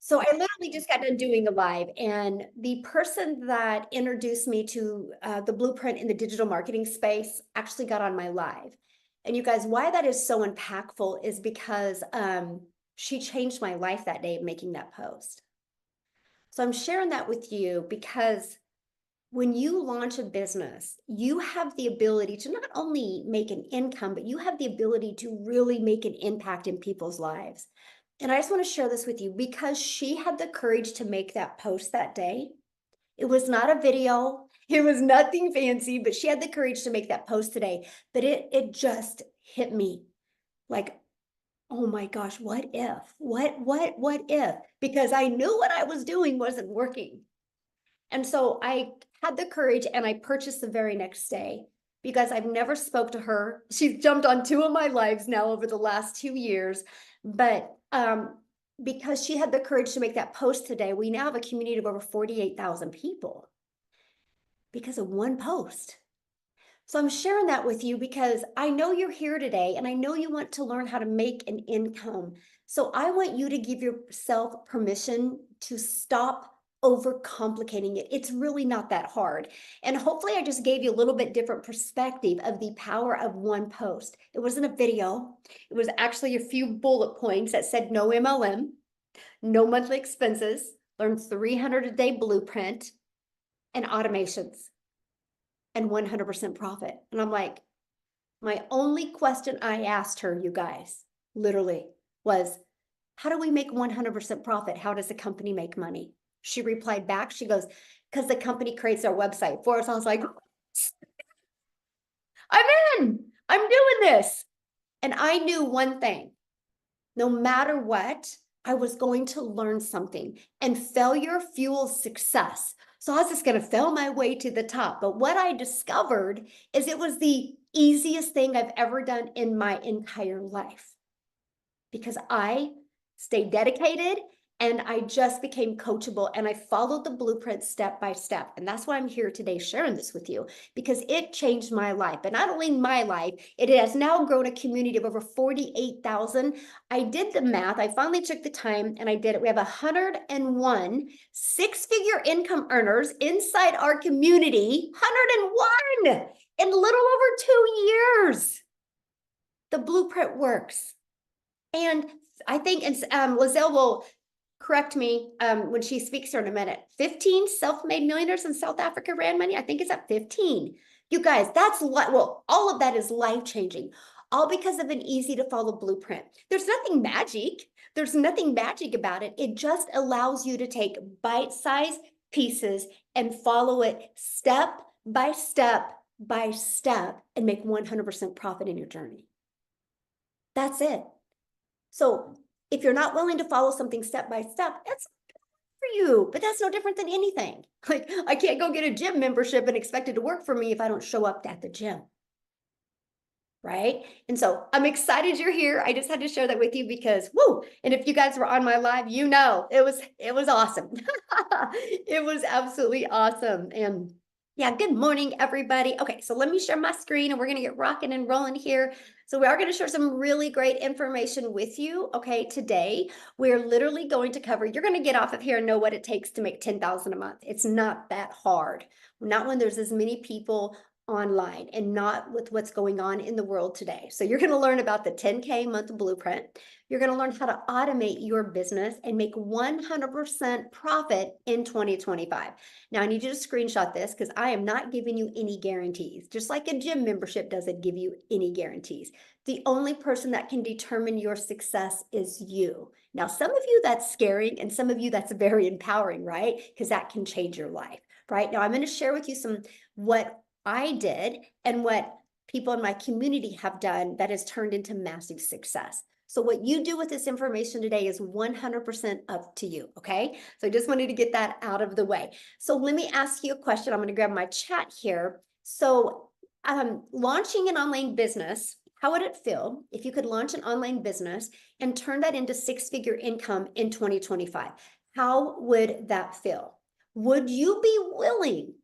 So I literally just got done doing a live, and the person that introduced me to the blueprint in the digital marketing space actually got on my live. And you guys, why that is so impactful is because she changed my life that day making that post. So I'm sharing that with you because when you launch a business, you have the ability to not only make an income, but you have the ability to really make an impact in people's lives. And I just want to share this with you because she had the courage to make that post that day. It was not a video, it was nothing fancy, but she had the courage to make that post today. But it just hit me like, oh my gosh, what if? What if? Because I knew what I was doing wasn't working. And so I had the courage and I purchased the very next day because I've never spoke to her. She's jumped on two of my lives now over the last 2 years. But because she had the courage to make that post today, we now have a community of over 48,000 people because of one post. So I'm sharing that with you because I know you're here today and I know you want to learn how to make an income. So I want you to give yourself permission to stop overcomplicating it. It's really not that hard. And hopefully I just gave you a little bit different perspective of the power of one post. It wasn't a video. It was actually a few bullet points that said no MLM, no monthly expenses, learn 300 a day blueprint, and automations and 100% profit. And I'm like, my only question I asked her, you guys, literally was, how do we make 100% profit? How does the company make money? She replied back, she goes, because the company creates our website for us. I was like, I'm in, I'm doing this. And I knew one thing, no matter what, I was going to learn something, and failure fuels success. So I was just going to fail my way to the top. But what I discovered is it was the easiest thing I've ever done in my entire life because I stayed dedicated and I just became coachable and I followed the blueprint step by step. And that's why I'm here today sharing this with you because it changed my life. But not only my life, it has now grown a community of over 48,000. I did the math. I finally took the time and I did it. We have 101 six-figure income earners inside our community. 101 in a little over 2 years. The blueprint works. And I think Lizelle will correct me when she speaks here in a minute. 15 self-made millionaires in South Africa ran money. I think it's at 15. You guys, that's well, all of that is life-changing, all because of an easy to follow blueprint. There's nothing magic. There's nothing magic about it. It just allows you to take bite-sized pieces and follow it step by step by step and make 100% profit in your journey. That's it. So if you're not willing to follow something step by step, that's for you, but that's no different than anything. Like I can't go get a gym membership and expect it to work for me if I don't show up at the gym. Right? And so I'm excited you're here. I just had to share that with you because woo, and if you guys were on my live, you know, it was awesome. It was absolutely awesome. And yeah, good morning, everybody. Okay, so let me share my screen and we're gonna get rocking and rolling here. So we are gonna share some really great information with you, okay, today. We're literally going to cover, you're gonna get off of here and know what it takes to make 10,000 a month. It's not that hard. Not when there's as many people online and not with what's going on in the world today. So you're going to learn about the 10K month blueprint. You're going to learn how to automate your business and make 100% profit in 2025. Now I need you to screenshot this because I am not giving you any guarantees. Just like a gym membership doesn't give you any guarantees. The only person that can determine your success is you. Now, some of you that's scaring and some of you that's very empowering, right? Because that can change your life, right? Now I'm going to share with you what I did and what people in my community have done that has turned into massive success. So what you do with this information today is 100% up to you, okay? So I just wanted to get that out of the way. So let me ask you a question. I'm going to grab my chat here. So launching an online business, how would it feel if you could launch an online business and turn that into six-figure income in 2025? How would that feel? Would you be willing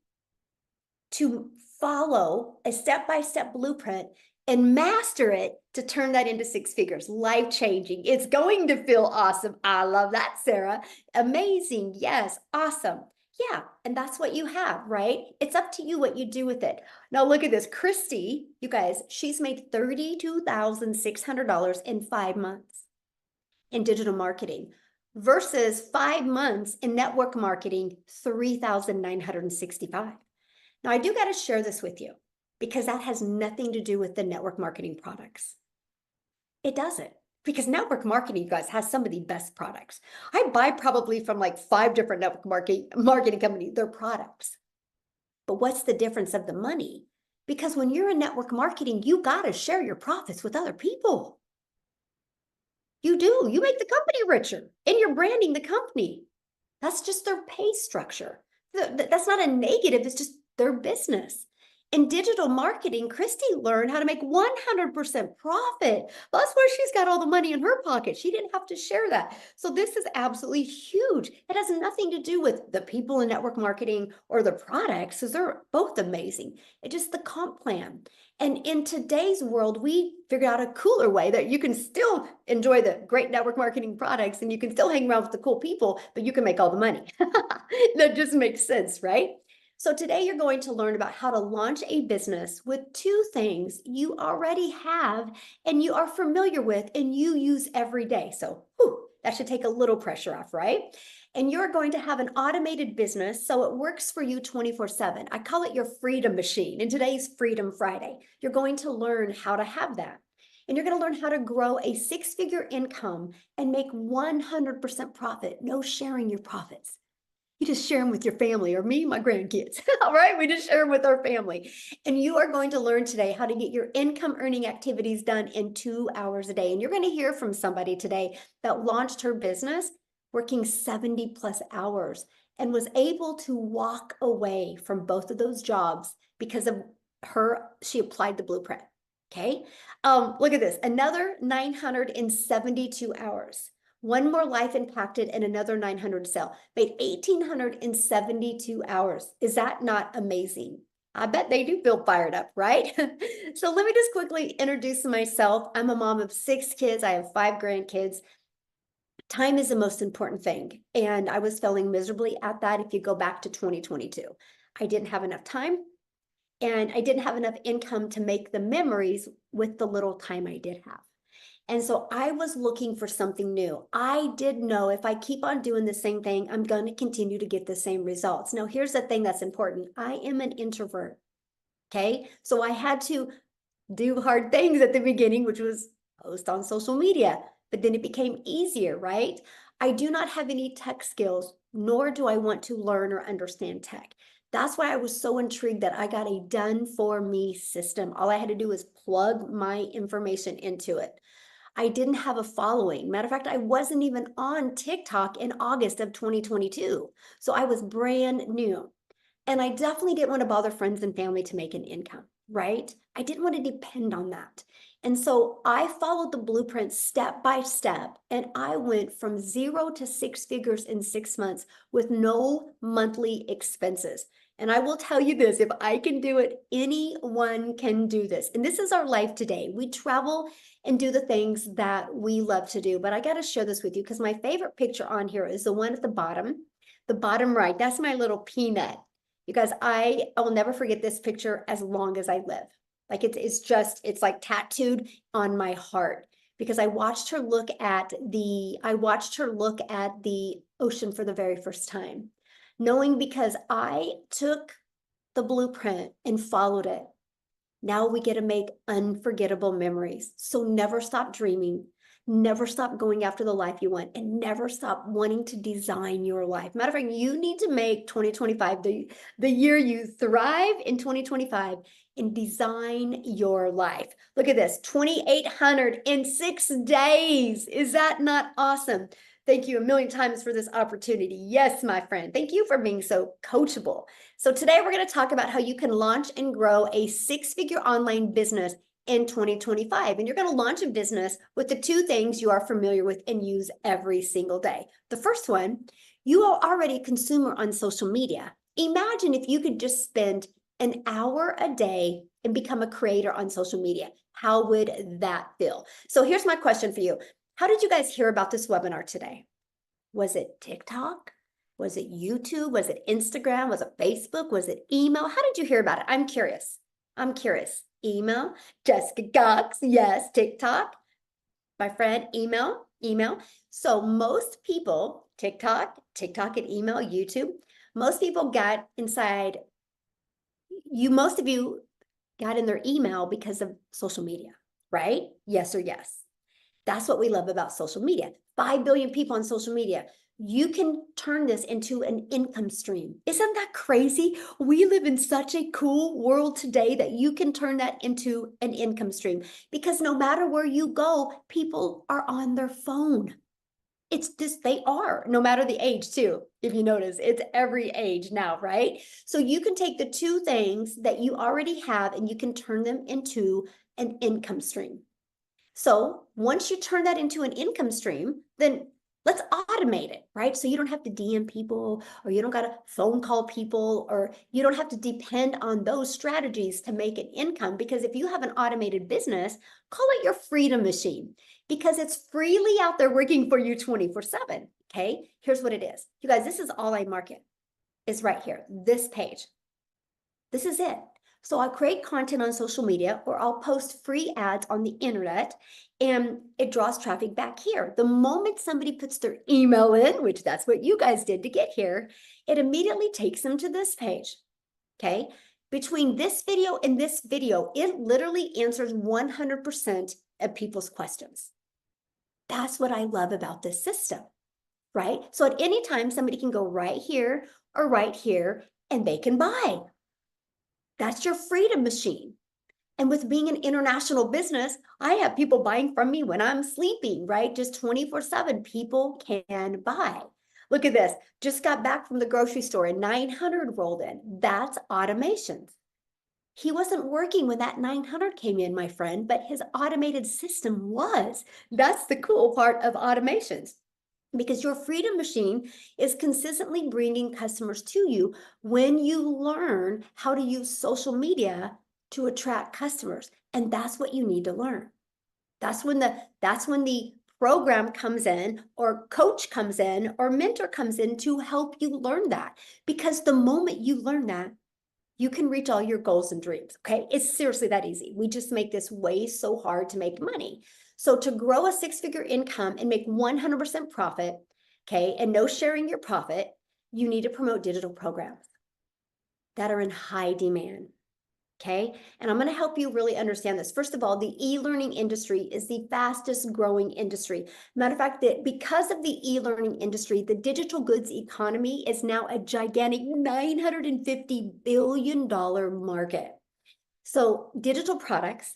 to follow a step-by-step blueprint and master it to turn that into six figures. Life-changing. It's going to feel awesome. I love that, Sarah. Amazing. Yes, awesome. Yeah, and that's what you have, right? It's up to you what you do with it. Now look at this. Christy, you guys, she's made $32,600 in 5 months in digital marketing versus 5 months in network marketing, 3,965. Now I do got to share this with you because that has nothing to do with the network marketing products. It doesn't, because network marketing, you guys, has some of the best products. I buy probably from like 5 different network marketing companies, their products. But what's the difference of the money? Because when you're in network marketing, you got to share your profits with other people. You do. You make the company richer and you're branding the company. That's just their pay structure. That's not a negative. It's just their business. In digital marketing, Christy learned how to make 100% profit. That's why she's got all the money in her pocket. She didn't have to share that. So this is absolutely huge. It has nothing to do with the people in network marketing or the products, because they're both amazing. It's just the comp plan. And in today's world, we figured out a cooler way that you can still enjoy the great network marketing products and you can still hang around with the cool people, but you can make all the money. That just makes sense, right? So today you're going to learn about how to launch a business with 2 things you already have and you are familiar with and you use every day. So that should take a little pressure off, right? And you're going to have an automated business so it works for you 24/7. I call it your freedom machine. And today's Freedom Friday. You're going to learn how to have that. And you're going to learn how to grow a 6-figure income and make 100% profit. No sharing your profits. You just share them with your family or me, my grandkids. All right, we just share them with our family. And you are going to learn today how to get your income earning activities done in 2 hours a day. And you're going to hear from somebody today that launched her business working 70 plus hours and was able to walk away from both of those jobs because of she applied the blueprint. Okay. Look at this, another 972 hours. One more life impacted and another 900 sell. Made 1,872 hours. Is that not amazing? I bet they do feel fired up, right? So let me just quickly introduce myself. I'm a mom of 6 kids. I have 5 grandkids. Time is the most important thing. And I was failing miserably at that if you go back to 2022. I didn't have enough time and I didn't have enough income to make the memories with the little time I did have. And so I was looking for something new. I did know if I keep on doing the same thing, I'm going to continue to get the same results. Now, here's the thing that's important. I am an introvert. Okay. So I had to do hard things at the beginning, which was post on social media, but then it became easier, right? I do not have any tech skills, nor do I want to learn or understand tech. That's why I was so intrigued that I got a done for me system. All I had to do was plug my information into it. I didn't have a following. Matter of fact, I wasn't even on TikTok in August of 2022. So I was brand new. And I definitely didn't want to bother friends and family to make an income, right? I didn't want to depend on that. And so I followed the blueprint step by step, and I went from 0 to 6 figures in 6 months with no monthly expenses. And I will tell you this, if I can do it, anyone can do this. And this is our life today. We travel and do the things that we love to do. But I got to share this with you because my favorite picture on here is the one at the bottom right. That's my little peanut. You guys, I will never forget this picture as long as I live. Like it's like tattooed on my heart because I watched her look at the ocean for the very first time, knowing because I took the blueprint and followed it. Now we get to make unforgettable memories. So never stop dreaming, never stop going after the life you want, and never stop wanting to design your life. Matter of fact, you need to make 2025 the year you thrive in 2025 and design your life. Look at this, 2,800 in 6 days. Is that not awesome? Thank you a million times for this opportunity. Yes, my friend. Thank you for being so coachable. So today we're going to talk about how you can launch and grow a 6-figure online business in 2025. And you're going to launch a business with the 2 things you are familiar with and use every single day. The first one, you are already a consumer on social media. Imagine if you could just spend an hour a day and become a creator on social media. How would that feel? So here's my question for you. How did you guys hear about this webinar today? Was it TikTok? Was it YouTube? Was it Instagram? Was it Facebook? Was it email? How did you hear about it? I'm curious. I'm curious. Email, Jessica Cox, yes, TikTok. My friend, email. So most people, TikTok and email, YouTube, most people got inside, most of you got in their email because of social media, right? Yes or yes. That's what we love about social media. 5 billion people on social media. You can turn this into an income stream. Isn't that crazy? We live in such a cool world today that you can turn that into an income stream, because no matter where you go, people are on their phone. It's just, they are, no matter the age too. If you notice, it's every age now, right? So you can take the two things that you already have and you can turn them into an income stream. So once you turn that into an income stream, then let's automate it, right? So you don't have to DM people, or you don't got to phone call people, or you don't have to depend on those strategies to make an income. Because if you have an automated business, call it your freedom machine, because it's freely out there working for you 24/7. Okay, here's what it is. You guys, this is all I market, is right here, this page. This is it. So I'll create content on social media, or I'll post free ads on the internet, and it draws traffic back here. The moment somebody puts their email in, which that's what you guys did to get here, it immediately takes them to this page. Okay. Between this video and this video, it literally answers 100% of people's questions. That's what I love about this system, right? So at any time, somebody can go right here or right here and they can buy. That's your freedom machine. And with being an international business, I have people buying from me when I'm sleeping, right? Just 24/7, people can buy. Look at this. Just got back from the grocery store and 900 rolled in. That's automations. He wasn't working when that 900 came in, my friend, but his automated system was. That's the cool part of automations, because your freedom machine is consistently bringing customers to you when you learn how to use social media to attract customers. And that's what you need to learn. That's when the program comes in, or coach comes in, or mentor comes in to help you learn that. Because the moment you learn that, you can reach all your goals and dreams. Okay, it's seriously that easy. We just make this way so hard to make money. So to grow a 6-figure income and make 100% profit, okay, and no sharing your profit, you need to promote digital programs that are in high demand. Okay, and I'm going to help you really understand this. First of all, the e-learning industry is the fastest growing industry. Matter of fact, that because of the e-learning industry, the digital goods economy is now a gigantic $950 billion market. So digital products,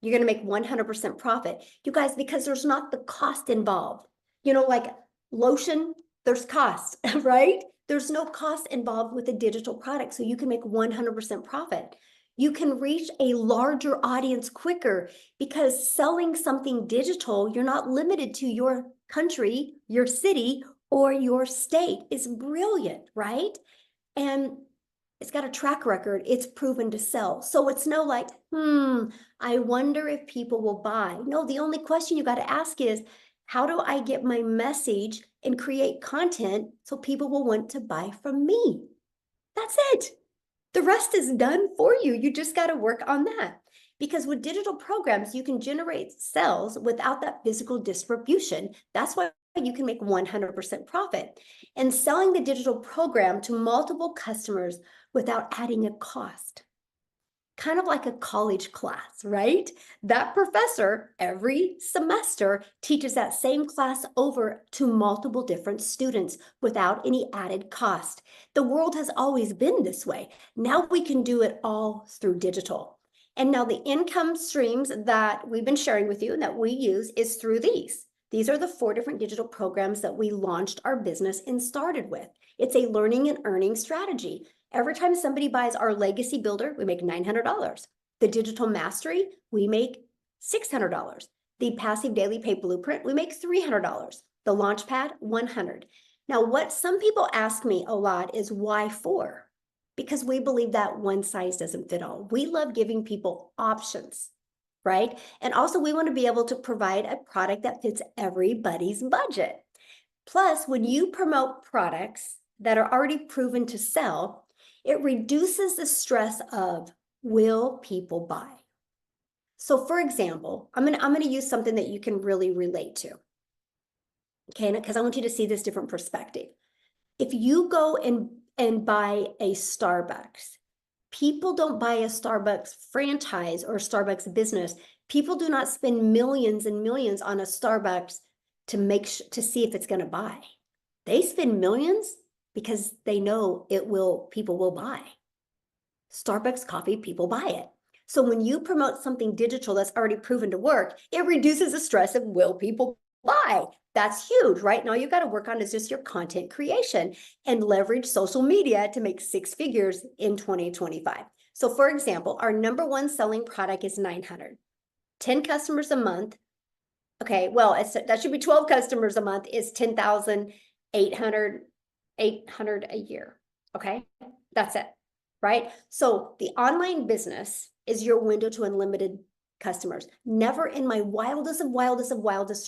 you're going to make 100% profit. You guys, because there's not the cost involved. You know, like lotion, there's cost, right? There's no cost involved with a digital product, so you can make 100% profit. You can reach a larger audience quicker, because selling something digital, you're not limited to your country, your city, or your state. Is brilliant, right? And it's got a track record. It's proven to sell. So it's no like, I wonder if people will buy. No, the only question you got to ask is, how do I get my message and create content so people will want to buy from me? That's it. The rest is done for you. You just got to work on that. Because with digital programs, you can generate sales without that physical distribution. That's why you can make 100% profit. And selling the digital program to multiple customers without adding a cost. Kind of like a college class, right? That professor every semester teaches that same class over to multiple different students without any added cost. The world has always been this way. Now we can do it all through digital. And now the income streams that we've been sharing with you and that we use is through these. These are the 4 different digital programs that we launched our business and started with. It's a learning and earning strategy. Every time somebody buys our Legacy Builder, we make $900. The Digital Mastery, we make $600. The Passive Daily Pay Blueprint, we make $300. The Launchpad, $100. Now, what some people ask me a lot is why 4? because we believe that one size doesn't fit all. We love giving people options, right? And also we want to be able to provide a product that fits everybody's budget. Plus, when you promote products that are already proven to sell, it reduces the stress of, will people buy? So for example, I'm gonna use something that you can really relate to. Okay, because I want you to see this different perspective. If you go and buy a Starbucks, people don't buy a Starbucks franchise or a Starbucks business. People do not spend millions and millions on a Starbucks to see if it's going to buy. They spend millions because they know people will buy. Starbucks coffee, people buy it. So when you promote something digital that's already proven to work, it reduces the stress of, will people buy? That's huge, right? Now you got to work on is just your content creation and leverage social media to make 6 figures in 2025. So for example, our number one selling product is 900. 10 customers a month. Okay, well, that should be 12 customers a month is 10,800 a year. Okay, that's it, right? So the online business is your window to unlimited customers. Never in my wildest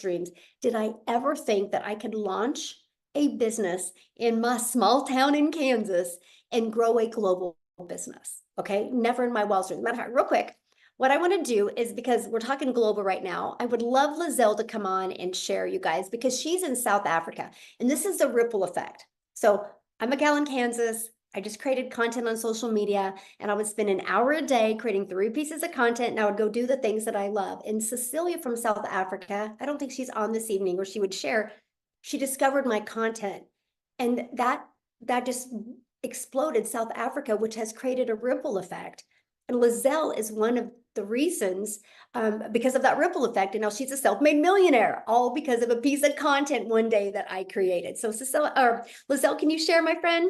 dreams did I ever think that I could launch a business in my small town in Kansas and grow a global business. Okay, never in my wildest dreams. Matter of fact, real quick, what I want to do is, because we're talking global right now, I would love Lizelle to come on and share, you guys, because she's in South Africa, and this is the ripple effect. So I'm a gal in Kansas. I just created content on social media, and I would spend an hour a day creating 3 pieces of content, and I would go do the things that I love. And Cecilia from South Africa, I don't think she's on this evening, or she would share, she discovered my content, and that just exploded South Africa, which has created a ripple effect. And Lizelle is one of the reasons, because of that ripple effect. And now she's a self-made millionaire, all because of a piece of content one day that I created. So Lizelle, can you share, my friend?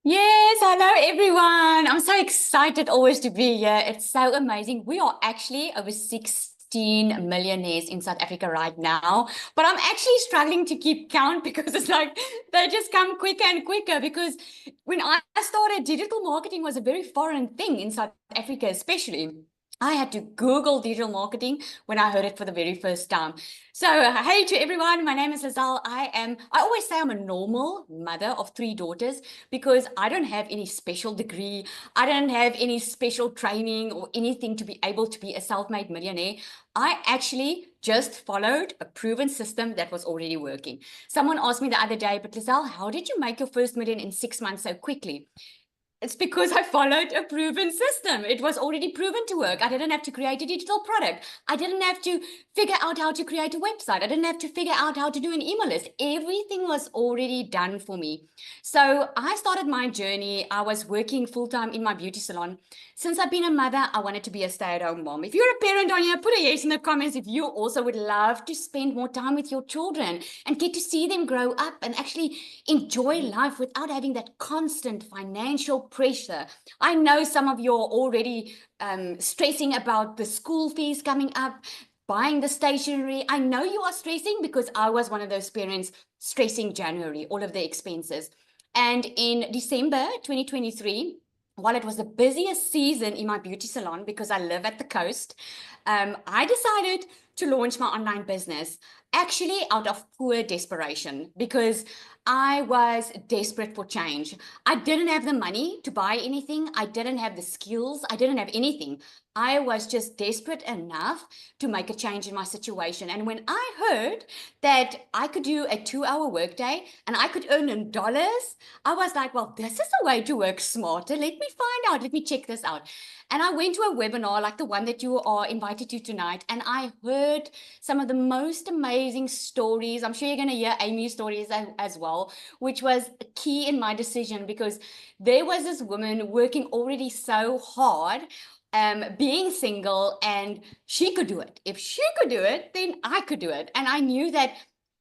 Yes, hello everyone. I'm so excited always to be here. It's so amazing. We are actually over 16 millionaires in South Africa right now, but I'm actually struggling to keep count because it's like they just come quicker and quicker, because when I started, digital marketing was a very foreign thing in South Africa, especially. I had to Google digital marketing when I heard it for the very first time. So, hey to everyone, my name is Lizelle. I always say I'm a normal mother of 3 daughters because I don't have any special degree. I don't have any special training or anything to be able to be a self-made millionaire. I actually just followed a proven system that was already working. Someone asked me the other day, but Lizelle, how did you make your first million in 6 months so quickly? It's because I followed a proven system. It was already proven to work. I didn't have to create a digital product. I didn't have to figure out how to create a website. I didn't have to figure out how to do an email list. Everything was already done for me. So I started my journey. I was working full-time in my beauty salon. Since I've been a mother, I wanted to be a stay-at-home mom. If you're a parent on here, put a yes in the comments if you also would love to spend more time with your children and get to see them grow up and actually enjoy life without having that constant financial pressure. I know some of you are already stressing about the school fees coming up, buying the stationery. I know you are stressing because I was one of those parents stressing January, all of the expenses. And in December 2023, while it was the busiest season in my beauty salon because I live at the coast, I decided to launch my online business, actually out of pure desperation, because I was desperate for change. I didn't have the money to buy anything. I didn't have the skills. I didn't have anything. I was just desperate enough to make a change in my situation. And when I heard that I could do a 2-hour workday and I could earn in dollars, I was like, well, this is a way to work smarter. Let me find out. Let me check this out. And I went to a webinar like the one that you are invited to tonight, and I heard some of the most amazing stories. I'm sure you're going to hear Amy's stories as well, which was key in my decision, because there was this woman working already so hard, being single, and she could do it. If she could do it, then I could do it. And I knew that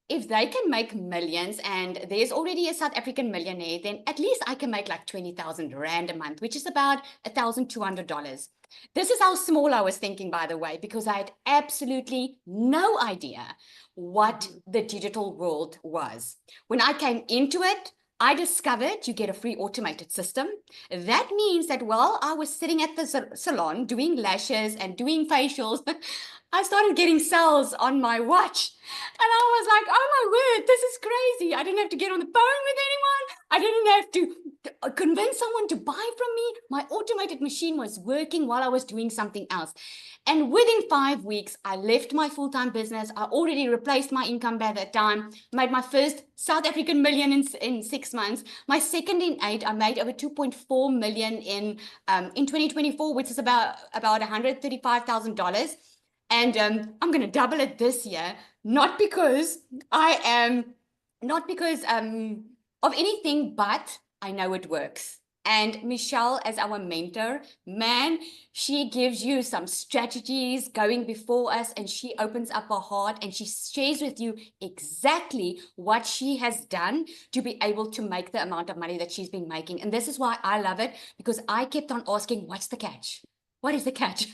if they can make millions and there's already a South African millionaire, then at least I can make like 20,000 Rand a month, which is about $1,200. This is how small I was thinking, by the way, because I had absolutely no idea what the digital world was. When I came into it, I discovered you get a free automated system. That means that while I was sitting at the salon doing lashes and doing facials, I started getting sales on my watch. And I was like, oh my word, this is crazy. I didn't have to get on the phone with anyone. I didn't have to convince someone to buy from me. My automated machine was working while I was doing something else. And within 5 weeks, I left my full-time business. I already replaced my income by that time, made my first South African million in 6 months. My second in 8, I made over 2.4 million in 2024, which is about $135,000. And I'm going to double it this year, not because of anything, but I know it works. And Michelle, as our mentor, man, she gives you some strategies going before us, and she opens up her heart and she shares with you exactly what she has done to be able to make the amount of money that she's been making. And this is why I love it, because I kept on asking, what's the catch? What is the catch?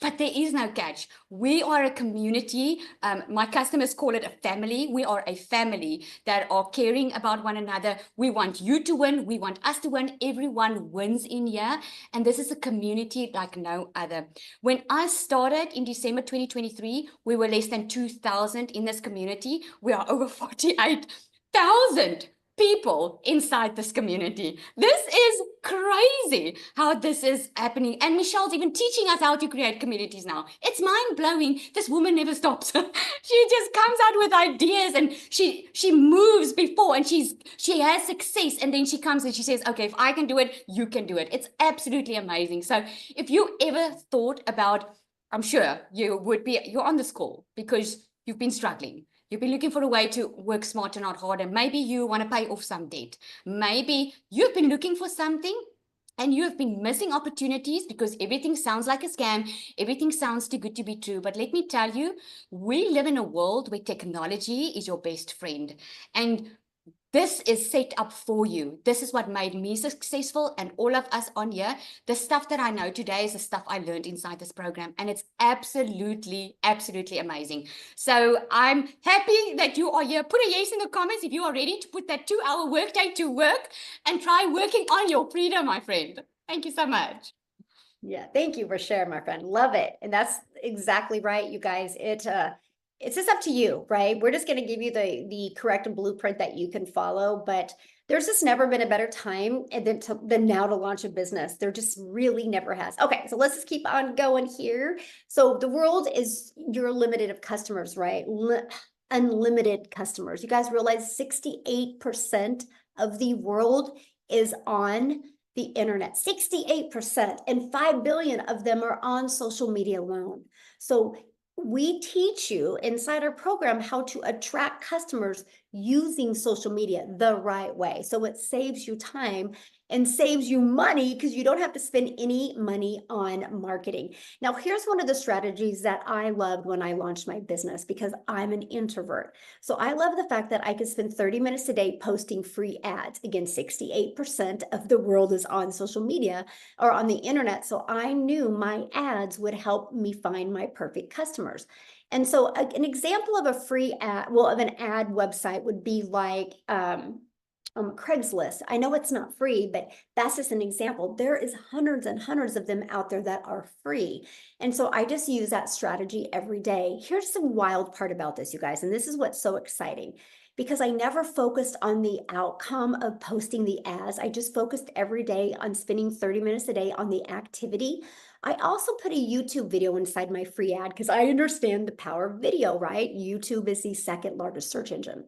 But there is no catch. We are a community. My customers call it a family. We are a family that are caring about one another. We want you to win. We want us to win. Everyone wins in here. And this is a community like no other. When I started in December 2023, we were less than 2,000 in this community. We are over 48,000 people inside this community. This is crazy how this is happening. And Michelle's even teaching us how to create communities now. It's mind-blowing. This woman never stops. She just comes out with ideas, and she moves before, and she has success, and then she comes and she says, okay, if I can do it, you can do it. It's absolutely amazing. So if you ever thought about, I'm sure you're on this call because you've been struggling. You've been looking for a way to work smarter, not harder. Maybe you want to pay off some debt. Maybe you've been looking for something and you have been missing opportunities because everything sounds like a scam. Everything sounds too good to be true. But let me tell you, we live in a world where technology is your best friend. And this is set up for you. This is what made me successful, and all of us on here. The stuff that I know today is the stuff I learned inside this program, and it's absolutely, absolutely amazing. So I'm happy that you are here. Put a yes in the comments if you are ready to put that 2-hour workday to work and try working on your freedom, my friend. Thank you so much. Yeah, thank you for sharing, my friend. Love it. And that's exactly right, you guys. It's just up to you, right? We're just going to give you the correct blueprint that you can follow, but there's just never been a better time than now to launch a business. There just really never has. Okay, so let's just keep on going here. So the world is your limited of customers, right? Unlimited customers. You guys realize 68% of the world is on the internet, 68%, and 5 billion of them are on social media alone. So we teach you inside our program how to attract customers using social media the right way. So it saves you time and saves you money because you don't have to spend any money on marketing. Now, here's one of the strategies that I loved when I launched my business because I'm an introvert. So I love the fact that I could spend 30 minutes a day posting free ads. Again, 68% of the world is on social media or on the internet. So I knew my ads would help me find my perfect customers. And so an example of a free ad, of an ad website would be like Craigslist. I know it's not free, but that's just an example. There is hundreds and hundreds of them out there that are free. And so I just use that strategy every day. Here's the wild part about this, you guys, and this is what's so exciting. Because I never focused on the outcome of posting the ads. I just focused every day on spending 30 minutes a day on the activity. I also put a YouTube video inside my free ad because I understand the power of video, right? YouTube is the second largest search engine.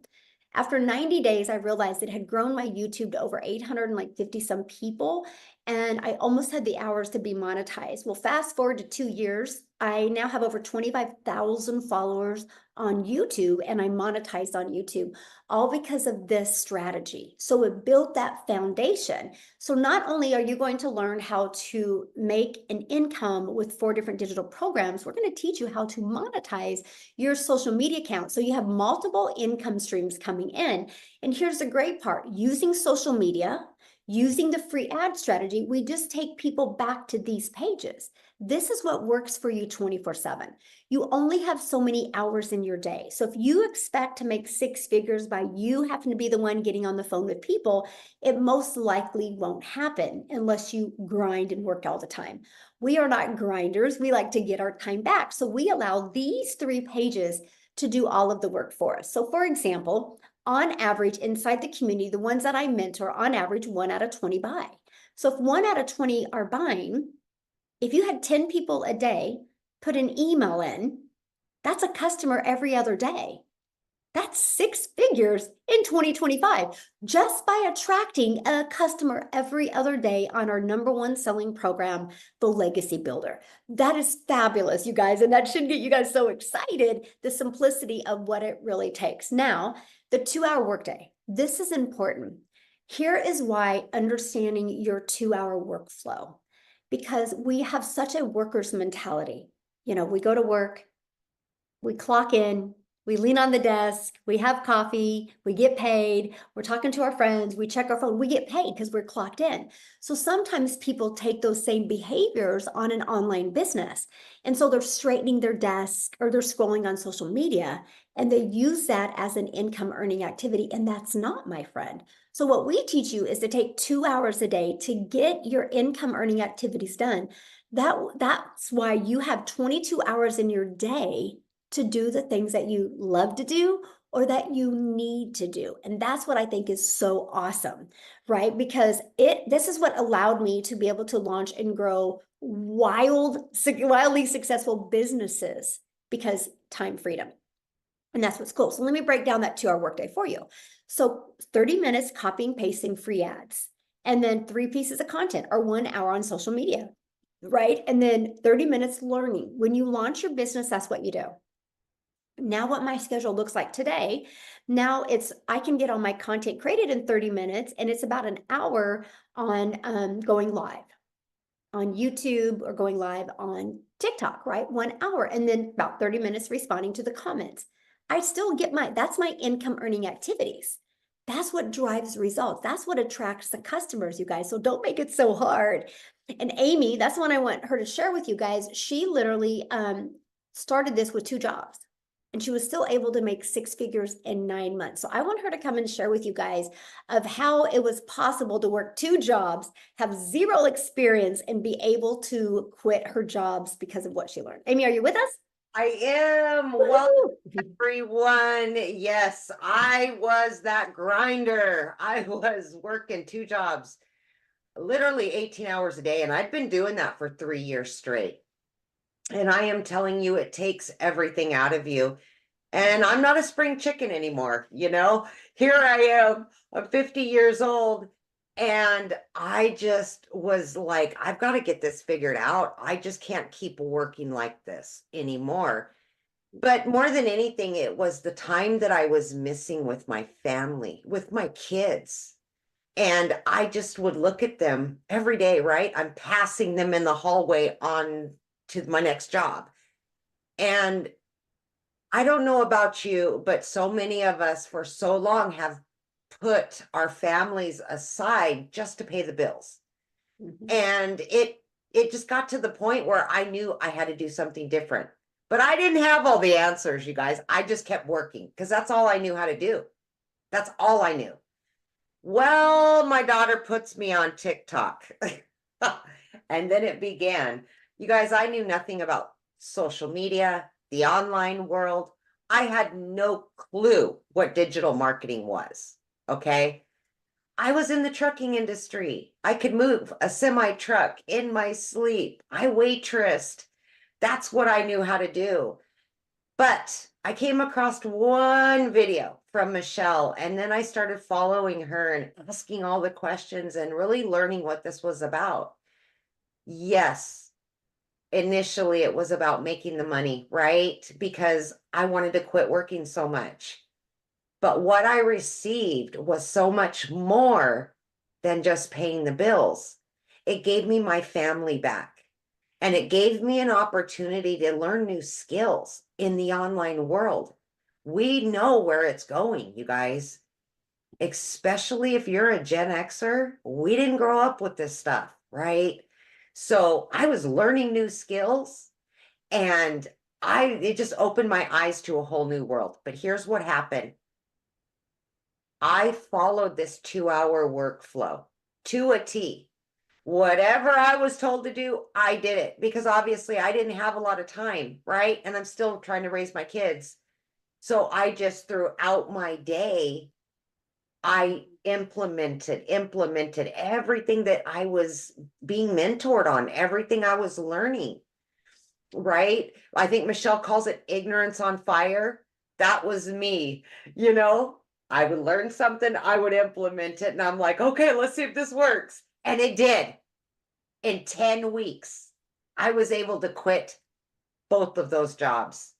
After 90 days, I realized it had grown my YouTube to over 850 some people, and I almost had the hours to be monetized. Well, fast forward to 2 years, I now have over 25,000 followers on YouTube, and I monetized on YouTube, all because of this strategy. So it built that foundation. So not only are you going to learn how to make an income with 4 different digital programs, we're going to teach you how to monetize your social media account. So you have multiple income streams coming in. And here's the great part, using social media, using the free ad strategy, we just take people back to these pages. This is what works for you 24/7. You only have so many hours in your day. So if you expect to make six figures by you having to be the one getting on the phone with people, it most likely won't happen unless you grind and work all the time. We are not grinders. We like to get our time back. So we allow these 3 pages to do all of the work for us. So for example, on average, inside the community, the ones that I mentor, on average, 1 out of 20 buy. So if 1 out of 20 are buying, if you had 10 people a day put an email in, that's a customer every other day. That's 6 figures in 2025 just by attracting a customer every other day on our #1 selling program, the Legacy Builder. That is fabulous, you guys, and that should get you guys so excited, the simplicity of what it really takes. Now, the 2-hour workday. This is important. Here is why understanding your 2-hour workflow, because we have such a worker's mentality. You know, we go to work, we clock in, we lean on the desk, we have coffee, we get paid, we're talking to our friends, we check our phone, we get paid because we're clocked in. So sometimes people take those same behaviors on an online business. And so they're straightening their desk or they're scrolling on social media and they use that as an income earning activity. And that's not, my friend. So what we teach you is to take 2 hours a day to get your income earning activities done. That's why you have 22 hours in your day to do the things that you love to do or that you need to do. And that's what I think is so awesome, right? Because this is what allowed me to be able to launch and grow wildly successful businesses, because time freedom. And that's what's cool. So let me break down that 2-hour workday for you. So 30 minutes copying, pasting free ads, and then 3 pieces of content or 1 hour on social media, right? And then 30 minutes learning. When you launch your business, that's what you do. Now what my schedule looks like today, now I can get all my content created in 30 minutes, and it's about an hour on going live on YouTube or going live on TikTok, right? 1 hour, and then about 30 minutes responding to the comments. I still get that's my income earning activities. That's what drives results. That's what attracts the customers, you guys. So don't make it so hard. And Amy, that's the one I want her to share with you guys. She literally started this with 2 jobs. And she was still able to make 6 figures in 9 months. So I want her to come and share with you guys of how it was possible to work 2 jobs, have 0 experience, and be able to quit her jobs because of what she learned. Amy, are you with us? I am. Welcome, everyone. Yes, I was that grinder. I was working 2 jobs, literally 18 hours a day, and I'd been doing that for 3 years straight. And I am telling you, it takes everything out of you. And I'm not a spring chicken anymore, you know? Here I am, I'm 50 years old, and I just was like, I've got to get this figured out. I just can't keep working like this anymore. But more than anything, it was the time that I was missing with my family, with my kids. And I just would look at them every day, right? I'm passing them in the hallway on to my next job. And I don't know about you, but so many of us for so long have put our families aside just to pay the bills. And it just got to the point where I knew I had to do something different. But I didn't have all the answers, you guys. I just kept working because that's all I knew how to do. That's all I knew. Well, my daughter puts me on TikTok. And then it began. You guys, I knew nothing about social media, the online world. I had no clue what digital marketing was. Okay. I was in the trucking industry. I could move a semi truck in my sleep. I waitressed. That's what I knew how to do. But I came across one video from Michelle, and then I started following her and asking all the questions and really learning what this was about. Yes, initially it was about making the money, right? Because I wanted to quit working so much. But what I received was so much more than just paying the bills. It gave me my family back. And it gave me an opportunity to learn new skills in the online world. We know where it's going, you guys. Especially if you're a Gen Xer, we didn't grow up with this stuff, right? So I was learning new skills, and it just opened my eyes to a whole new world. But here's what happened. I followed this 2-hour workflow to a T. Whatever I was told to do, I did it, because obviously I didn't have a lot of time, right? And I'm still trying to raise my kids. So I just, throughout my day, I implemented everything that I was being mentored on, everything I was learning, right? I think Michelle calls it ignorance on fire. That was me, you know? I would learn something, I would implement it, and I'm like, okay, let's see if this works. And it did. In 10 weeks, I was able to quit both of those jobs.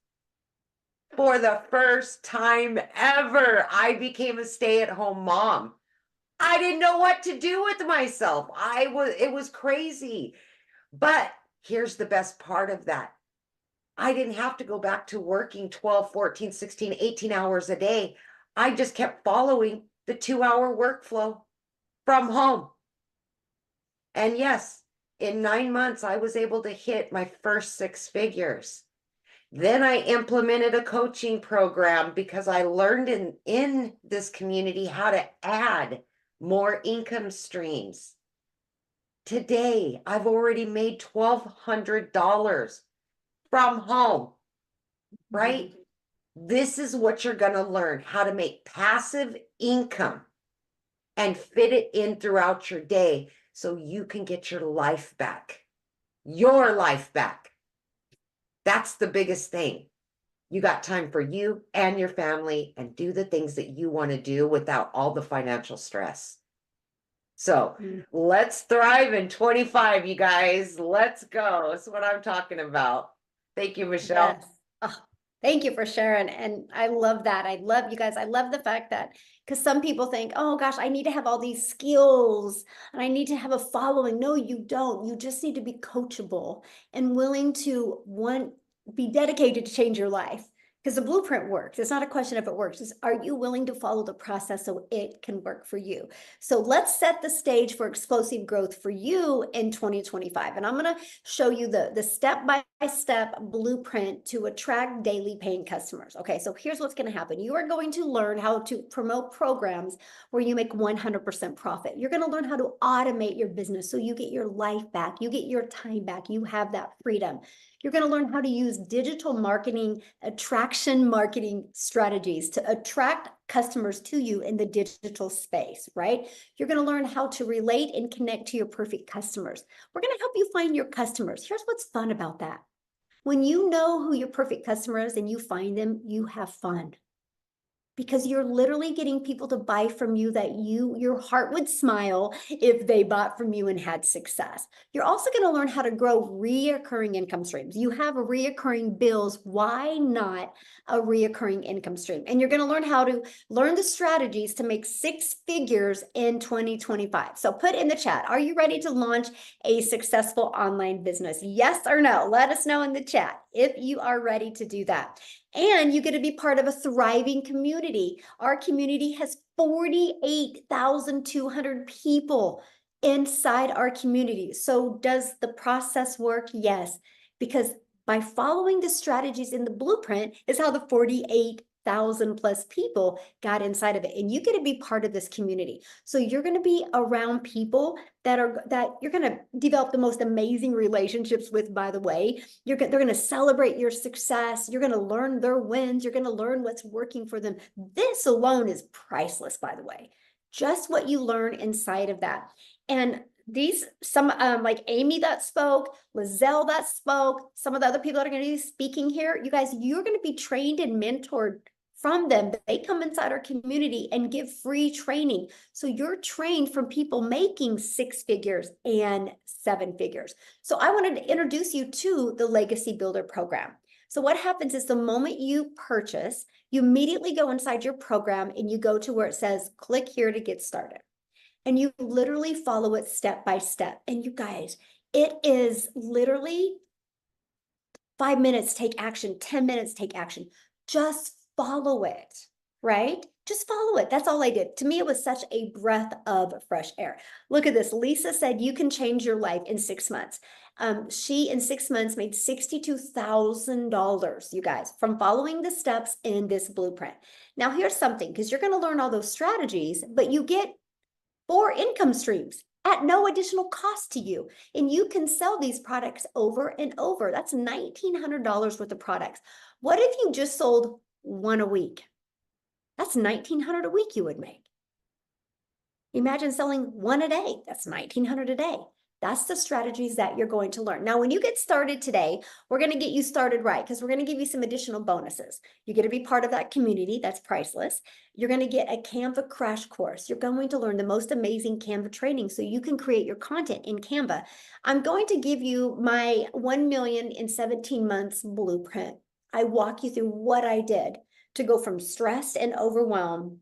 For the first time ever, I became a stay-at-home mom. I didn't know what to do with myself. It was crazy. But here's the best part of that. I didn't have to go back to working 12, 14, 16, 18 hours a day. I just kept following the 2-hour workflow from home. And yes, in 9 months, I was able to hit my first 6 figures. Then I implemented a coaching program because I learned in this community how to add more income streams. Today, I've already made $1,200 from home, right? This is what you're going to learn, how to make passive income and fit it in throughout your day so you can get your life back. Your life back. That's the biggest thing. You got time for you and your family, and do the things that you want to do without all the financial stress. So let's thrive in 25, you guys. Let's go. That's what I'm talking about. Thank you, Michelle. Yes. Oh, thank you for sharing. And I love that. I love you guys. I love the fact that, because some people think, oh gosh, I need to have all these skills and I need to have a following. No, you don't. You just need to be coachable and willing to be dedicated to change your life. Because the blueprint works. It's not a question if it works. It's, are you willing to follow the process so it can work for you? So let's set the stage for explosive growth for you in 2025. And I'm going to show you the step-by-step blueprint to attract daily paying customers. Okay, so here's what's going to happen. You are going to learn how to promote programs where you make 100% profit. You're going to learn how to automate your business so you get your life back, you get your time back, you have that freedom. You're going to learn how to use digital marketing, attraction marketing strategies to attract customers to you in the digital space, right? You're going to learn how to relate and connect to your perfect customers. We're going to help you find your customers. Here's what's fun about that. When you know who your perfect customer is and you find them, you have fun. Because you're literally getting people to buy from you that your heart would smile if they bought from you and had success. You're also going to learn how to grow reoccurring income streams. You have a reoccurring bills. Why not a reoccurring income stream? And you're going to learn how to learn the strategies to make 6 figures in 2025. So put in the chat, are you ready to launch a successful online business? Yes or no? Let us know in the chat if you are ready to do that. And you get to be part of a thriving community. Our community has 48,200 people inside our community. So does the process work? Yes, because by following the strategies in the blueprint is how the 48,000 plus people got inside of it. And you get to be part of this community. So you're going to be around people that you're going to develop the most amazing relationships with, by the way. They're going to celebrate your success. You're going to learn their wins. You're going to learn what's working for them. This alone is priceless, by the way. Just what you learn inside of that. And some like Amy that spoke, Lizelle that spoke, some of the other people that are going to be speaking here, you guys, you're going to be trained and mentored from them. They come inside our community and give free training. So you're trained from people making 6 figures and 7 figures. So I wanted to introduce you to the Legacy Builder program. So what happens is the moment you purchase, you immediately go inside your program and you go to where it says, click here to get started. And you literally follow it step by step. And you guys, it is literally 5 minutes, take action, 10 minutes, take action. Just follow it, right? Just follow it. That's all I did. To me, it was such a breath of fresh air. Look at this. Lisa said you can change your life in 6 months. She in 6 months made $62,000, you guys, from following the steps in this blueprint. Now, here's something, because you're going to learn all those strategies, but you get 4 income streams at no additional cost to you. And you can sell these products over and over. That's $1,900 worth of products. What if you just sold one a week? That's $1,900 a week you would make. Imagine selling one a day. That's $1,900 a day. That's the strategies that you're going to learn. Now, when you get started today, we're going to get you started right, because we're going to give you some additional bonuses. You're going to be part of that community. That's priceless. You're going to get a Canva crash course. You're going to learn the most amazing Canva training so you can create your content in Canva. I'm going to give you my 1 million in 17 months blueprint. I walk you through what I did to go from stressed and overwhelmed,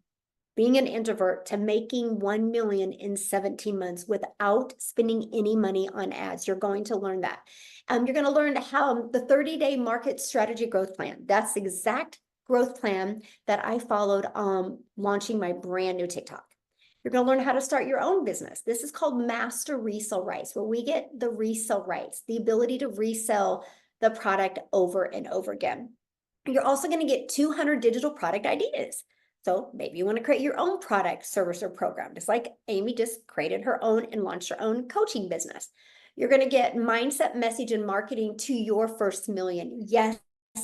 being an introvert, to making 1 million in 17 months without spending any money on ads. You're going to learn that. You're going to learn how the 30-day market strategy growth plan. That's the exact growth plan that I followed launching my brand new TikTok. You're going to learn how to start your own business. This is called master resale rights, where we get the resale rights, the ability to resell the product over and over again. You're also going to get 200 digital product ideas. So maybe you want to create your own product, service, or program, just like Amy just created her own and launched her own coaching business. You're going to get mindset, message, and marketing to your first million. Yes, you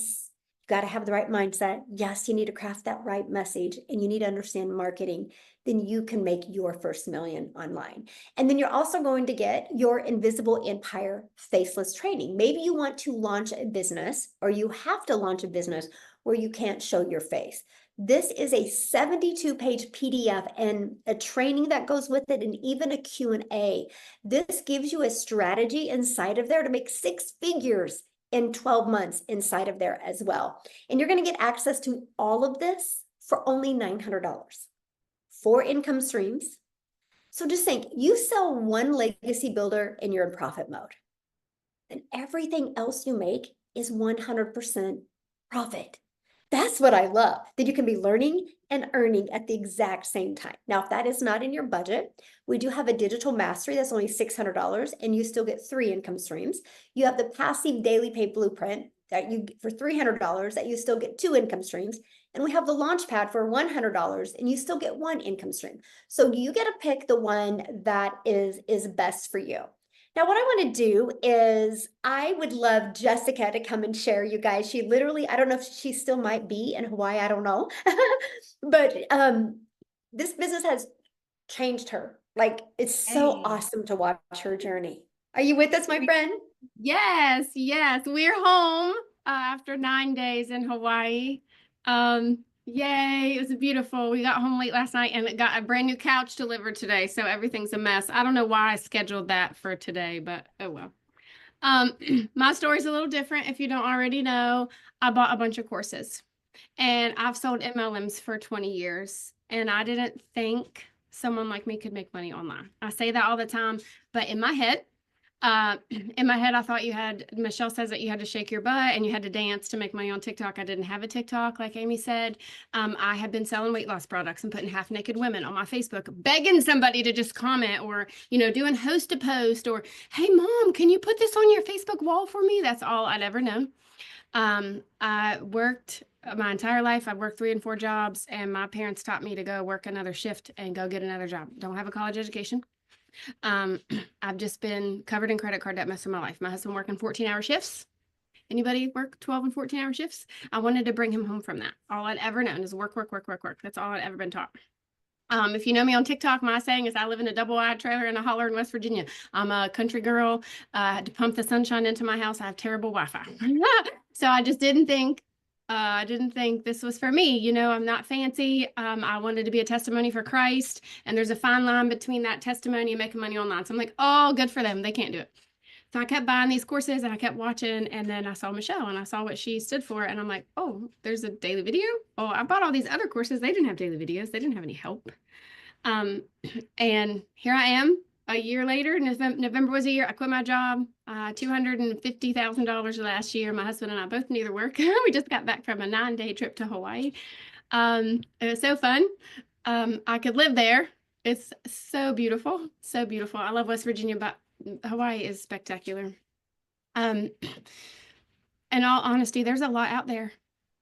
got to have the right mindset. Yes, you need to craft that right message, and you need to understand marketing. Then you can make your first million online. And then you're also going to get your invisible empire faceless training. Maybe you want to launch a business, or you have to launch a business where you can't show your face. This is a 72-page PDF and a training that goes with it, and even a Q&A. This gives you a strategy inside of there to make 6 figures in 12 months inside of there as well. And you're going to get access to all of this for only $900. 4 income streams. So just think, you sell one legacy builder and you're in profit mode. And everything else you make is 100% profit. That's what I love, that you can be learning and earning at the exact same time. Now, if that is not in your budget, we do have a digital mastery that's only $600, and you still get 3 income streams. You have the passive daily pay blueprint that you get for $300 that you still get 2 income streams. And we have the launch pad for $100 and you still get 1 income stream. So you get to pick the one that is best for you. Now, what I want to do is I would love Jessica to come and share, you guys. She literally, I don't know if she still might be in Hawaii, I don't know. But this business has changed her. Like, it's so awesome to watch her journey. Are you with us, my friend? Yes, yes. We're home after 9 days in Hawaii. Yay, it was beautiful. We got home late last night and got a brand new couch delivered today, so everything's a mess. I don't know why I scheduled that for today, but oh well. My story's a little different. If you don't already know, I bought a bunch of courses, and I've sold MLMs for 20 years, and I didn't think someone like me could make money online. I say that all the time, but in my head, I thought Michelle says that you had to shake your butt and you had to dance to make money on TikTok. I didn't have a TikTok, like Amy said. I had been selling weight loss products and putting half naked women on my Facebook, begging somebody to just comment, or, doing host to post, or, hey mom, can you put this on your Facebook wall for me? That's all I'd ever known. I worked my entire life. I worked 3 and 4 jobs, and my parents taught me to go work another shift and go get another job. Don't have a college education. I've just been covered in credit card debt most of my life. My husband working 14-hour shifts. Anybody work 12 and 14-hour shifts? I wanted to bring him home from that. All I'd ever known is work, work, work, work, work. That's all I'd ever been taught. If you know me on TikTok, my saying is I live in a double-wide trailer in a holler in West Virginia. I'm a country girl. I had to pump the sunshine into my house. I have terrible Wi-Fi. So I just didn't think this was for me. I'm not fancy. I wanted to be a testimony for Christ. And there's a fine line between that testimony and making money online. So I'm like, oh, good for them. They can't do it. So I kept buying these courses and I kept watching. And then I saw Michelle and I saw what she stood for. And I'm like, oh, there's a daily video. Oh, I bought all these other courses. They didn't have daily videos. They didn't have any help. And here I am. A year later, November was a year, I quit my job, $250,000 last year. My husband and I both neither work. We just got back from a 9-day trip to Hawaii. It was so fun. I could live there. It's so beautiful, so beautiful. I love West Virginia, but Hawaii is spectacular. Um, in all honesty, there's a lot out there.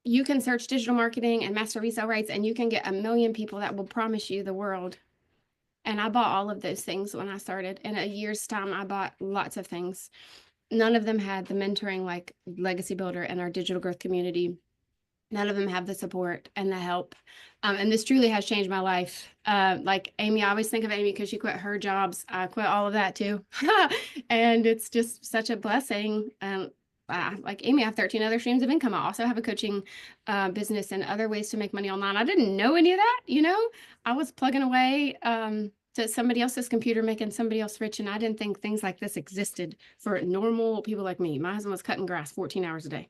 You can search digital marketing and master resale rights, and you can get a million people that will promise you the world. And I bought all of those things when I started. In a year's time, I bought lots of things. None of them had the mentoring like Legacy Builder and our digital growth community. None of them have the support and the help. And this truly has changed my life. Like Amy, I always think of Amy because she quit her jobs. I quit all of that too. And it's just such a blessing. Like Amy, I have 13 other streams of income. I also have a coaching business and other ways to make money online. I didn't know any of that, you know. I was plugging away to somebody else's computer, making somebody else rich. And I didn't think things like this existed for normal people like me. My husband was cutting grass 14 hours a day.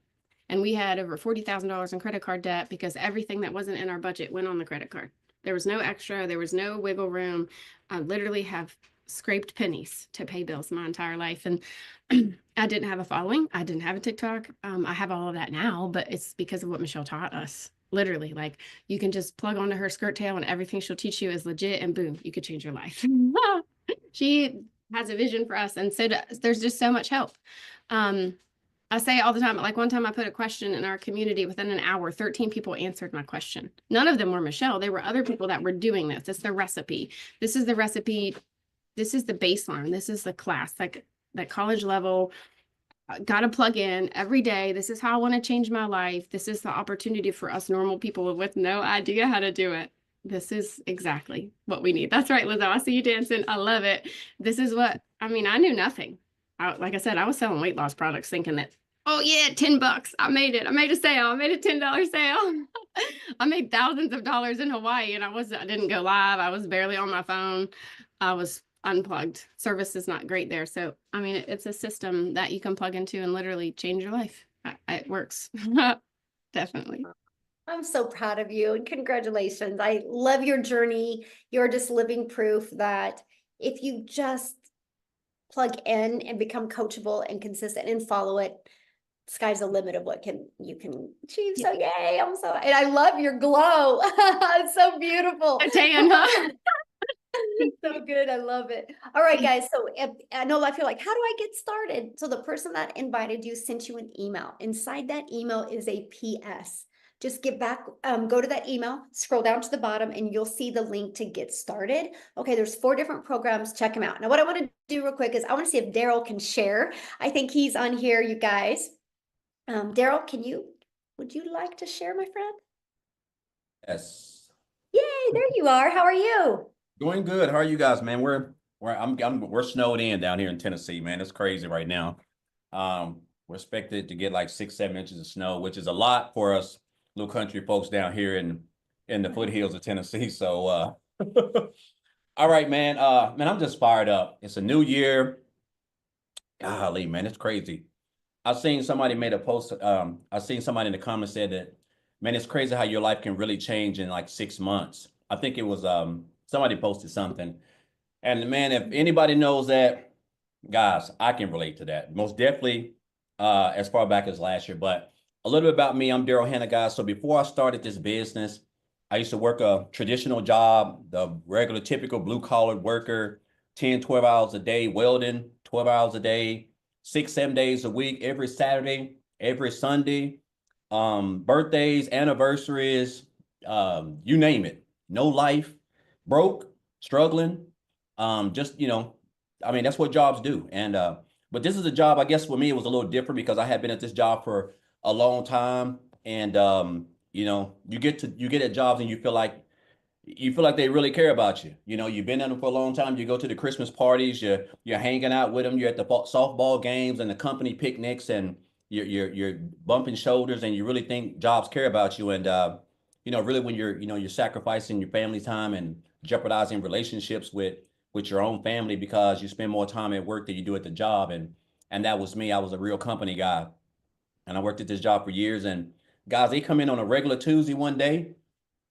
And we had over $40,000 in credit card debt because everything that wasn't in our budget went on the credit card. There was no extra, there was no wiggle room. I literally have scraped pennies to pay bills my entire life. And I didn't have a following. I didn't have a TikTok. I have all of that now, but it's because of what Michelle taught us. Literally, like you can just plug onto her skirt tail and everything she'll teach you is legit, and boom, you could change your life. She has a vision for us. And so there's just so much help. I say it all the time. Like one time I put a question in our community, within an hour, 13 people answered my question. None of them were Michelle. They were other people that were doing this. It's the recipe. This is the recipe. This is the baseline. This is the class, like that college level. Got to plug in every day. This is how I want to change my life. This is the opportunity for us normal people with no idea how to do it. This is exactly what we need. That's right, Lizzo. I see you dancing. I love it. This is what, I mean, I knew nothing. Like I said, I was selling weight loss products thinking that, oh yeah, $10. I made it. I made a sale. I made a $10 sale. I made thousands of dollars in Hawaii, and I didn't go live. I was barely on my phone. I was unplugged. Service is not great there. So, I mean, it's a system that you can plug into and literally change your life. It works. Definitely. I'm so proud of you and congratulations. I love your journey. You're just living proof that if you just plug in and become coachable and consistent and follow it, sky's the limit of what you can achieve. So yay, I'm so, and I love your glow. It's so beautiful. A tan, huh? So good. I love it. All right, guys. So I know I feel like, how do I get started? So the person that invited you sent you an email. Inside that email is a PS. Just get back, go to that email, scroll down to the bottom, and you'll see the link to get started. Okay, there's 4 different programs. Check them out. Now, what I want to do real quick is I want to see if Daryl can share. I think he's on here, you guys. Daryl, would you like to share, my friend? Yes. Yay, there you are. How are you? Doing good. How are you guys, man? We're snowed in down here in Tennessee, man. It's crazy right now. We're expected to get like 6-7 inches of snow, which is a lot for us little country folks down here in the foothills of Tennessee. So all right, man. Man, I'm just fired up. It's a new year. Golly, man, it's crazy. I've seen somebody made a post. I've seen somebody in the comments said that, man, it's crazy how your life can really change in like 6 months. I think it was somebody posted something. And man, if anybody knows that, guys, I can relate to that. Most definitely as far back as last year. But a little bit about me, I'm Daryl Hanna, guys. So before I started this business, I used to work a traditional job, the regular, typical blue-collar worker, 10, 12 hours a day, welding, 12 hours a day, 6-7 days a week, every Saturday, every Sunday, birthdays, anniversaries, you name it. No life, broke, struggling, just, I mean, that's what jobs do. And but this is a job, I guess for me, it was a little different because I had been at this job for a long time. And you get at jobs and you feel like they really care about you. You've been at them for a long time. You go to the Christmas parties, you're hanging out with them, you're at the softball games and the company picnics, and you're bumping shoulders, and you really think jobs care about you. And really when you're sacrificing your family time and jeopardizing relationships with your own family because you spend more time at work than you do at the job. And that was me. I was a real company guy, and I worked at this job for years. And guys, they come in on a regular Tuesday one day.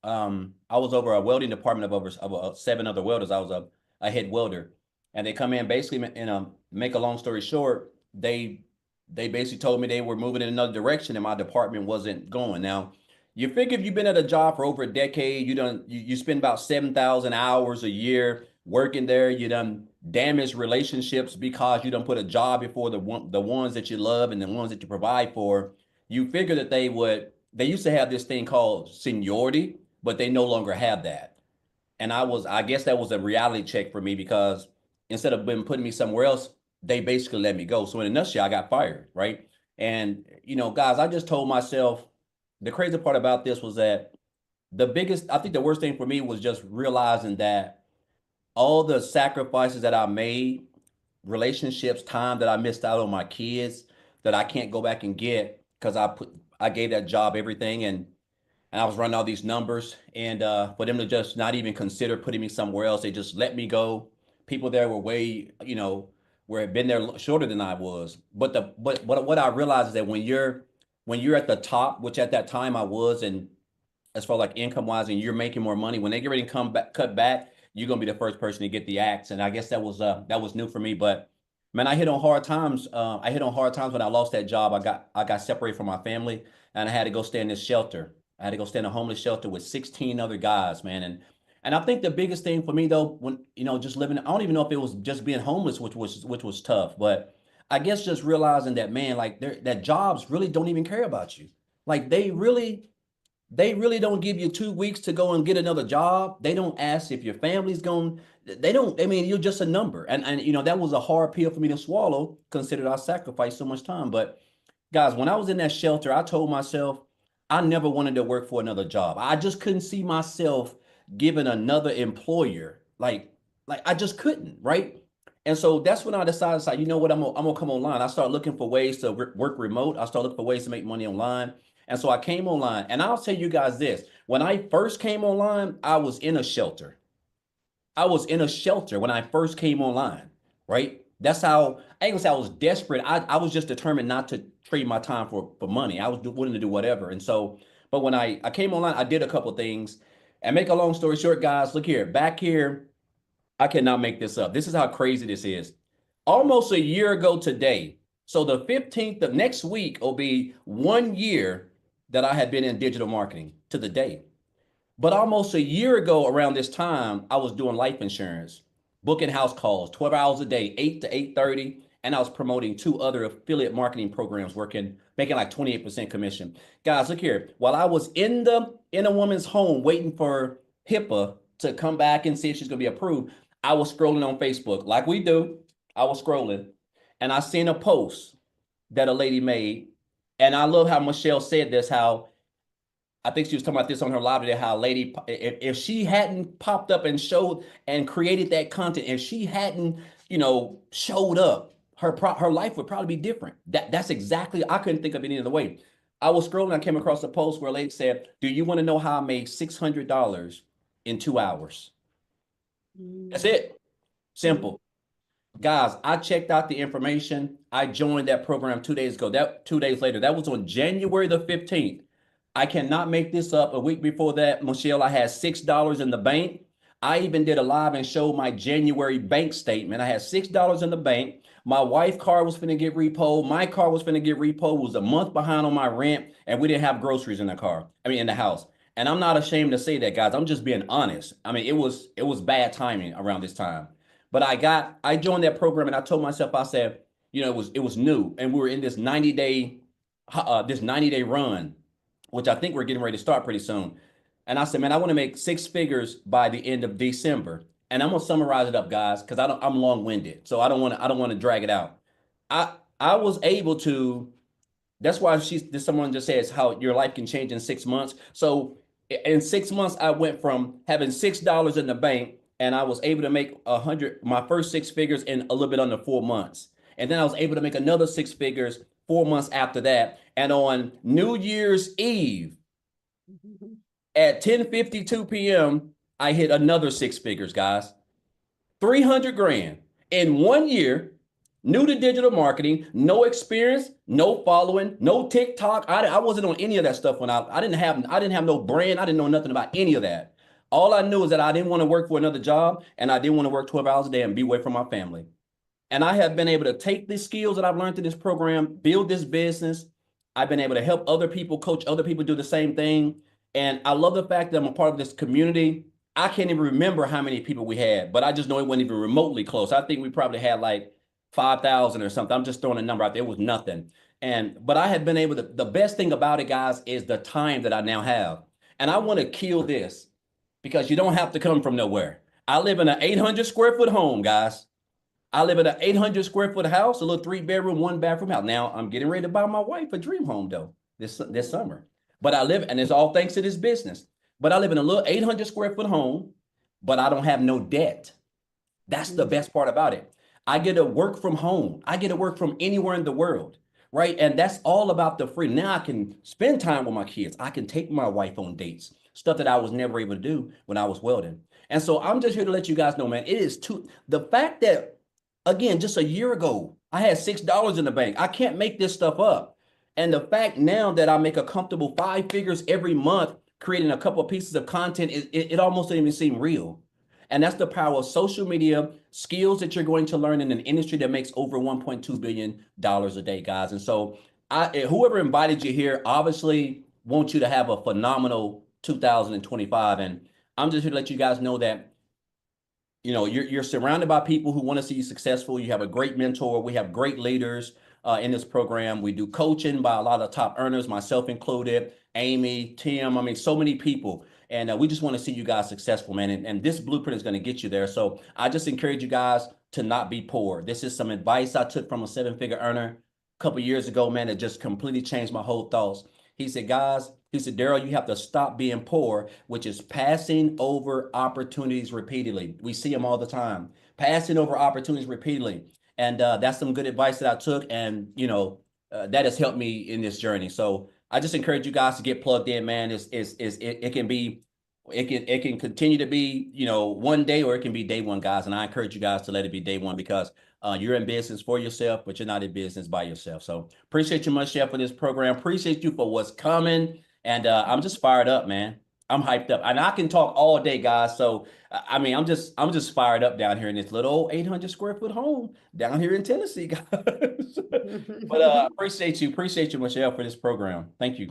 I was over a welding department of over 7 other welders. I was a head welder, and they come in basically, make a long story short, they basically told me they were moving in another direction and my department wasn't going. Now, You figure if you've been at a job for over a decade, you spend about 7,000 hours a year working there. You done damaged relationships because you don't put a job before the ones that you love and the ones that you provide for. You figure that they used to have this thing called seniority, but they no longer have that. And I guess that was a reality check for me because instead of them putting me somewhere else, they basically let me go. So in a nutshell, I got fired, right? And guys, I just told myself the crazy part about this was that I think the worst thing for me was just realizing that all the sacrifices that I made, relationships, time that I missed out on my kids, that I can't go back and get because I gave that job everything and I was running all these numbers. And for them to just not even consider putting me somewhere else, they just let me go. People there were where had been there shorter than I was. But what I realized is that when you're at the top, which at that time I was, and as far like income wise, and you're making more money, when they get ready to come back, cut back, you're gonna be the first person to get the axe. And I guess that was new for me. But man, I hit on hard times. I hit on hard times when I lost that job. I got separated from my family, and I had to go stay in this shelter. I had to go stay in a homeless shelter with 16 other guys, man. And I think the biggest thing for me though, when just living, I don't even know if it was just being homeless, which was tough, but I guess just realizing that, man, like that jobs really don't even care about you. Like they really don't give you 2 weeks to go and get another job. They don't ask if your family's going. They don't. I mean, you're just a number. And that was a hard pill for me to swallow, considered I sacrificed so much time. But guys, when I was in that shelter, I told myself I never wanted to work for another job. I just couldn't see myself giving another employer like I just couldn't, right? And so that's when I decided, like, you know what, I'm gonna come online. I started looking for ways to work remote. I started looking for ways to make money online. And so I came online. And I'll tell you guys this: when I first came online, I was in a shelter. I was in a shelter when I first came online, right? That's how I ain't gonna say I was desperate. I was just determined not to trade my time for money. I was willing to do whatever. And so, but when I came online, I did a couple of things. And make a long story short, guys, look here, back here, I cannot make this up. This is how crazy this is. Almost a year ago today, so the 15th of next week will be 1 year that I had been in digital marketing to the day. But almost a year ago around this time, I was doing life insurance, booking house calls, 12 hours a day, 8 to 8:30, and I was promoting two other affiliate marketing programs, making like 28% commission. Guys, look here. While I was in a woman's home waiting for HIPAA to come back and see if she's gonna be approved, I was scrolling on Facebook like we do. I was scrolling and I seen a post that a lady made. And I love how Michelle said this, how I think she was talking about this on her live today, how a lady, if she hadn't popped up and showed and created that content, if she hadn't, showed up, her life would probably be different. That's exactly, I couldn't think of any other way. I was scrolling, I came across a post where a lady said, "Do you want to know how I made $600 in 2 hours?" That's it. Simple. Guys, I checked out the information. I joined that program 2 days ago. That 2 days later, that was on January the 15th. I cannot make this up. A week before that, Michelle, I had $6 in the bank. I even did a live and showed my January bank statement. I had $6 in the bank. My wife's car was finna get repoed. My car was finna get repoed. It was a month behind on my rent, and we didn't have groceries in the house. And I'm not ashamed to say that, guys. I'm just being honest. I mean, it was bad timing around this time. But I joined that program and I told myself, I said, it was new, and we were in this 90-day run, which I think we're getting ready to start pretty soon. And I said, man, I want to make six figures by the end of December. And I'm gonna summarize it up, guys, because I'm long-winded, so I don't want to drag it out. I was able to. That's why someone just says how your life can change in 6 months. So in 6 months, I went from having $6 in the bank, and I was able to make my first six figures in a little bit under 4 months. And then I was able to make another six figures 4 months after that. And on New Year's Eve at 10:52 p.m., I hit another six figures, guys. 300 grand in 1 year. New to digital marketing, no experience, no following, no TikTok. I wasn't on any of that stuff when I didn't have no brand. I didn't know nothing about any of that. All I knew is that I didn't want to work for another job, and I didn't want to work 12 hours a day and be away from my family. And I have been able to take the skills that I've learned in this program, build this business, I've been able to help other people, coach other people do the same thing. And I love the fact that I'm a part of this community. I can't even remember how many people we had, but I just know it wasn't even remotely close. I think we probably had like 5,000 or something. I'm just throwing a number out there. It was nothing. But I had been able to, the best thing about it, guys, is the time that I now have. And I want to kill this because you don't have to come from nowhere. I live in an 800 square foot home, guys. I live in an 800 square foot house, a little 3 bedroom, 1 bathroom house. Now I'm getting ready to buy my wife a dream home though this summer. But I live, and it's all thanks to this business. But I live in a little 800 square foot home, but I don't have no debt. That's the best part about it. I get to work from home. I get to work from anywhere in the world, right? And that's all about the free. Now I can spend time with my kids. I can take my wife on dates, stuff that I was never able to do when I was welding. And so I'm just here to let you guys know, man, it is the fact that, again, just a year ago, I had $6 in the bank. I can't make this stuff up. And the fact now that I make a comfortable 5 figures every month, creating a couple of pieces of content, it almost doesn't even seem real. And that's the power of social media, skills that you're going to learn in an industry that makes over $1.2 billion a day, guys. And so whoever invited you here obviously wants you to have a phenomenal 2025. And I'm just here to let you guys know that, you know, you're surrounded by people who want to see you successful. You have a great mentor. We have great leaders in this program. We do coaching by a lot of top earners, myself included, Amy, Tim. I mean, so many people. And we just want to see you guys successful, man. And this blueprint is going to get you there. So I just encourage you guys to not be poor. This is some advice I took from a 7-figure earner a couple years ago, man. It just completely changed my whole thoughts. He said, guys, he said, Daryl, you have to stop being poor, which is passing over opportunities repeatedly. We see them all the time, passing over opportunities repeatedly. And that's some good advice that I took. And, you know, that has helped me in this journey. So I just encourage you guys to get plugged in, man. It can continue to be, you know, one day, or it can be day one, guys. And I encourage you guys to let it be day one, because you're in business for yourself, but you're not in business by yourself. So appreciate you much, Chef, for this program. Appreciate you for what's coming. And I'm just fired up, man. I'm hyped up, and I can talk all day, guys. So I mean, I'm just fired up down here in this little old 800 square foot home down here in Tennessee, guys. But appreciate you, Michelle, for this program. Thank you.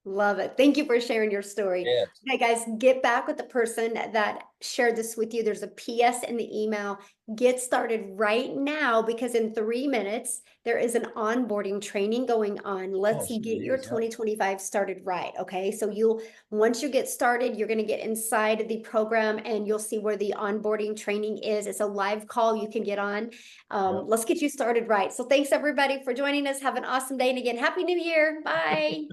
Love it. Thank you for sharing your story. Yes. Okay, guys, get back with the person that shared this with you. There's a PS in the email. Get started right now, because in 3 minutes, there is an onboarding training going on. Let's get your 2025 started right. Okay, so once you get started, you're going to get inside the program and you'll see where the onboarding training is. It's a live call you can get on. Let's get you started right. So thanks everybody for joining us. Have an awesome day. And again, Happy New Year. Bye.